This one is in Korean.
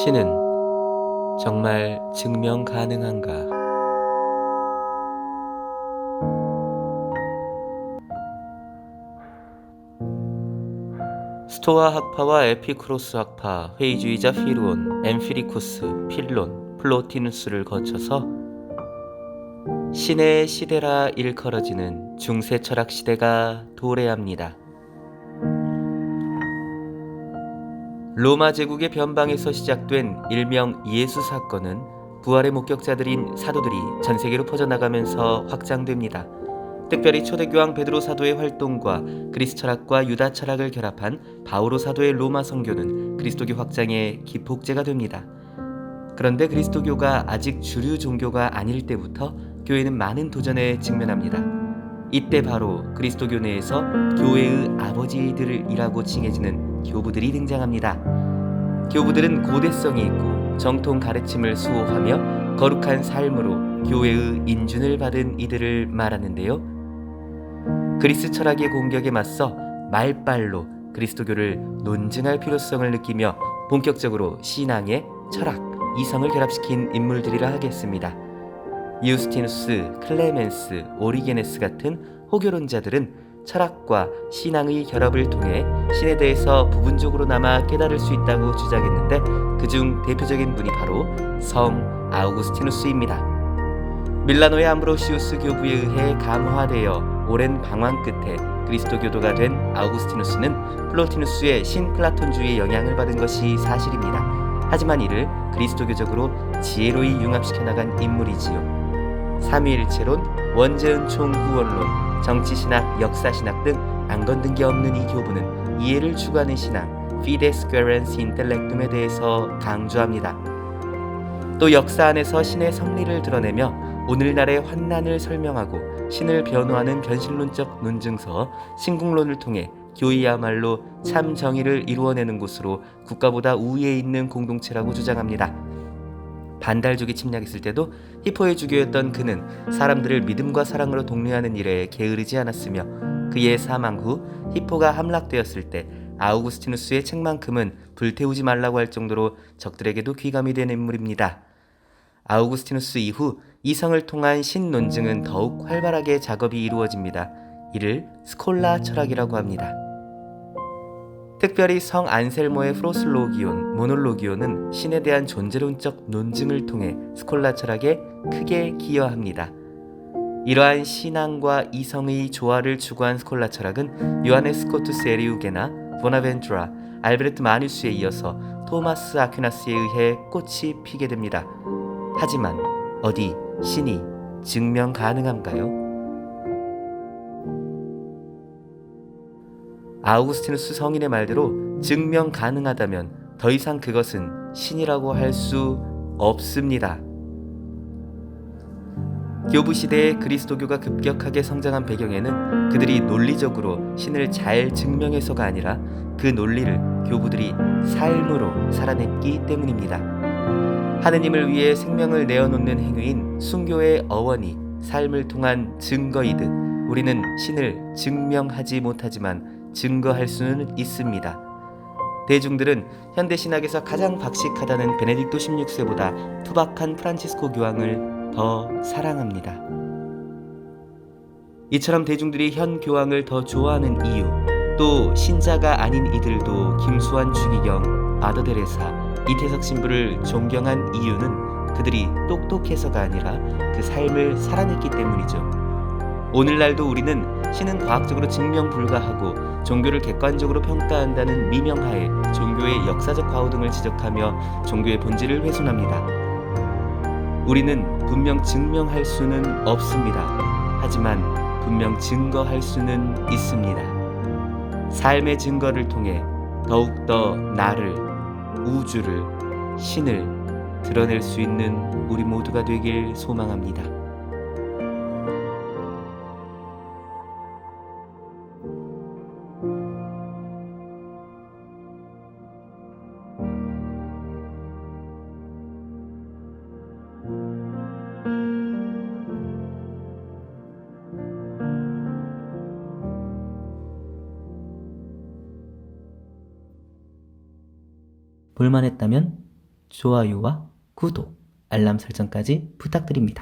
신은 정말 증명 가능한가? 스토아 학파와 에피쿠로스 학파, 회의주의자 피르온, 엠피리쿠스, 필론, 플로티누스를 거쳐서 신의 시대라 일컬어지는 중세 철학 시대가 도래합니다. 로마 제국의 변방에서 시작된 일명 예수 사건은 부활의 목격자들인 사도들이 전 세계로 퍼져나가면서 확장됩니다. 특별히 초대교황 베드로 사도의 활동과 그리스 철학과 유다 철학을 결합한 바오로 사도의 로마 선교는 그리스도교 확장의 기폭제가 됩니다. 그런데 그리스도교가 아직 주류 종교가 아닐 때부터 교회는 많은 도전에 직면합니다. 이때 바로 그리스도교 내에서 교회의 아버지들이라고 칭해지는 교부들이 등장합니다. 교부들은 고대성이 있고 정통 가르침을 수호하며 거룩한 삶으로 교회의 인준을 받은 이들을 말하는데요. 그리스 철학의 공격에 맞서 말빨로 그리스도교를 논증할 필요성을 느끼며 본격적으로 신앙의 철학, 이성을 결합시킨 인물들이라 하겠습니다. 유스티누스, 클레멘스, 오리게네스 같은 호교론자들은 철학과 신앙의 결합을 통해 신에 대해서 부분적으로나마 깨달을 수 있다고 주장했는데 그중 대표적인 분이 바로 성 아우구스티누스입니다. 밀라노의 암브로시우스 교부에 의해 감화되어 오랜 방황 끝에 그리스도교도가 된 아우구스티누스는 플로티누스의 신플라톤주의의 영향을 받은 것이 사실입니다. 하지만 이를 그리스도교적으로 지혜로이 융합시켜 나간 인물이지요. 삼위일체론, 원죄은총 구원론, 정치신학, 역사신학 등 안 건든 게 없는 이 교부는 이해를 추구하는 신앙, 피데스 퀘렌스 인텔렉툼에 대해서 강조합니다. 또 역사 안에서 신의 섭리를 드러내며 오늘날의 환난을 설명하고 신을 변호하는 변신론적 논증서, 신궁론을 통해 교회야말로 참 정의를 이루어내는 곳으로 국가보다 우위에 있는 공동체라고 주장합니다. 반달족이 침략했을 때도 히포의 주교였던 그는 사람들을 믿음과 사랑으로 독려하는 일에 게으르지 않았으며 그의 사망 후 히포가 함락되었을 때 아우구스티누스의 책만큼은 불태우지 말라고 할 정도로 적들에게도 귀감이 된 인물입니다. 아우구스티누스 이후 이성을 통한 신논증은 더욱 활발하게 작업이 이루어집니다. 이를 스콜라 철학이라고 합니다. 특별히 성 안셀모의 프로슬로기온, 모놀로기온은 신에 대한 존재론적 논증을 통해 스콜라 철학에 크게 기여합니다. 이러한 신앙과 이성의 조화를 추구한 스콜라 철학은 요하네 스코투스 에리우게나 보나벤투라, 알베르트 마뉴스에 이어서 토마스 아퀴나스에 의해 꽃이 피게 됩니다. 하지만 어디 신이 증명 가능한가요? 아우구스티누스 성인의 말대로 증명 가능하다면 더 이상 그것은 신이라고 할 수 없습니다. 교부 시대에 그리스도교가 급격하게 성장한 배경에는 그들이 논리적으로 신을 잘 증명해서가 아니라 그 논리를 교부들이 삶으로 살아냈기 때문입니다. 하느님을 위해 생명을 내어놓는 행위인 순교의 어원이 삶을 통한 증거이듯 우리는 신을 증명하지 못하지만 증거할 수는 있습니다. 대중들은 현대신학에서 가장 박식하다는 베네딕토 16세보다 투박한 프란치스코 교황을 더 사랑합니다. 이처럼 대중들이 현 교황을 더 좋아하는 이유, 또 신자가 아닌 이들도 김수환 추기경, 마더 데레사, 이태석 신부를 존경한 이유는 그들이 똑똑해서가 아니라 그 삶을 살아냈기 때문이죠. 오늘날도 우리는 신은 과학적으로 증명 불가하고 종교를 객관적으로 평가한다는 미명하에 종교의 역사적 과오 등을 지적하며 종교의 본질을 훼손합니다. 우리는 분명 증명할 수는 없습니다. 하지만 분명 증거할 수는 있습니다. 삶의 증거를 통해 더욱더 나를, 우주를, 신을 드러낼 수 있는 우리 모두가 되길 소망합니다. 볼만했다면 좋아요와 구독, 알람 설정까지 부탁드립니다.